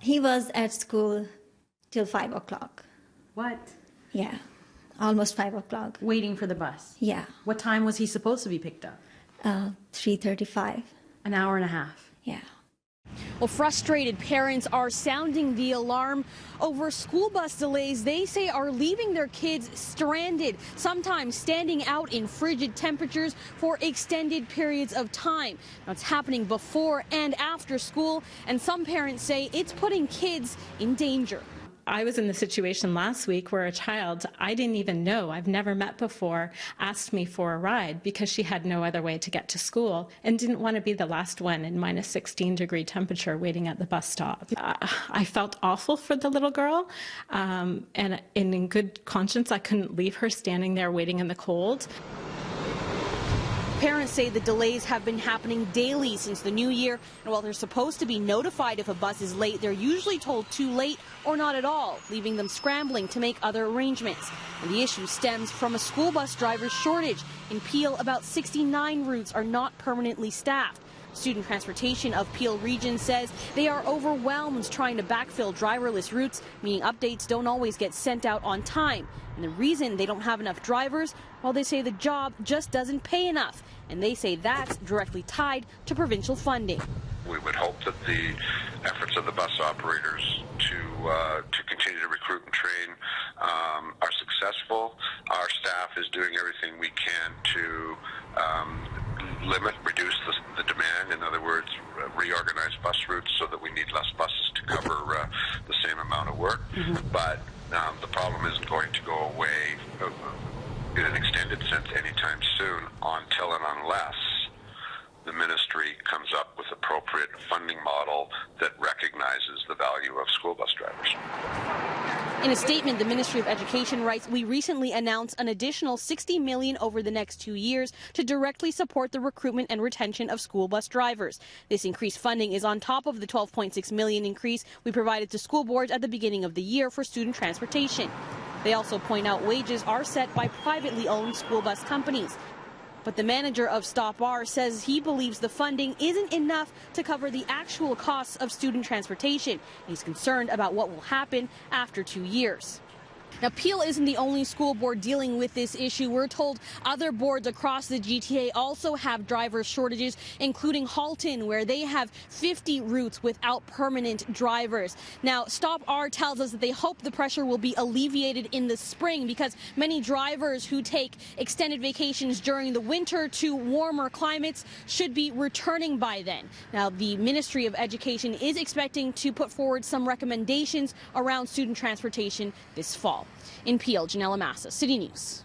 He was at school till 5 o'clock. What? Yeah, almost 5 o'clock. Waiting for the bus? Yeah. What time was he supposed to be picked up? 3:35. An hour and a half? Yeah. Well, frustrated parents are sounding the alarm over school bus delays they say are leaving their kids stranded, sometimes standing out in frigid temperatures for extended periods of time. Now, it's happening before and after school, and some parents say it's putting kids in danger. I was in the situation last week where a child I didn't even know, I've never met before, asked me for a ride because she had no other way to get to school and didn't want to be the last one in minus 16-degree temperature waiting at the bus stop. I felt awful for the little girl, and in good conscience, I couldn't leave her standing there waiting in the cold. Parents say the delays have been happening daily since the new year, and while they're supposed to be notified if a bus is late, they're usually told too late or not at all, leaving them scrambling to make other arrangements. And the issue stems from a school bus driver shortage. In Peel, about 69 routes are not permanently staffed. Student Transportation of Peel Region says they are overwhelmed trying to backfill driverless routes, meaning updates don't always get sent out on time. And the reason they don't have enough drivers, well, they say the job just doesn't pay enough. And they say that's directly tied to provincial funding. We would hope that the efforts of the bus operators to continue to recruit and train are successful. Our staff is doing everything we can to reduce the demand. In other words, reorganize bus routes so that we need less buses to cover the same amount of work. But the problem isn't going to go away in an extended sense anytime soon until and unless the ministry comes up with appropriate funding model that recognizes the value of school bus drivers. In a statement, the Ministry of Education writes, we recently announced an additional $60 million over the next 2 years to directly support the recruitment and retention of school bus drivers. This increased funding is on top of the $12.6 million increase we provided to school boards at the beginning of the year for student transportation. They also point out wages are set by privately owned school bus companies. But the manager of Stop R says he believes the funding isn't enough to cover the actual costs of student transportation. He's concerned about what will happen after 2 years. Now, Peel isn't the only school board dealing with this issue. We're told other boards across the GTA also have driver shortages, including Halton, where they have 50 routes without permanent drivers. Now, Stop R tells us that they hope the pressure will be alleviated in the spring because many drivers who take extended vacations during the winter to warmer climates should be returning by then. Now, the Ministry of Education is expecting to put forward some recommendations around student transportation this fall. In Peel, Ginella Massa, City News.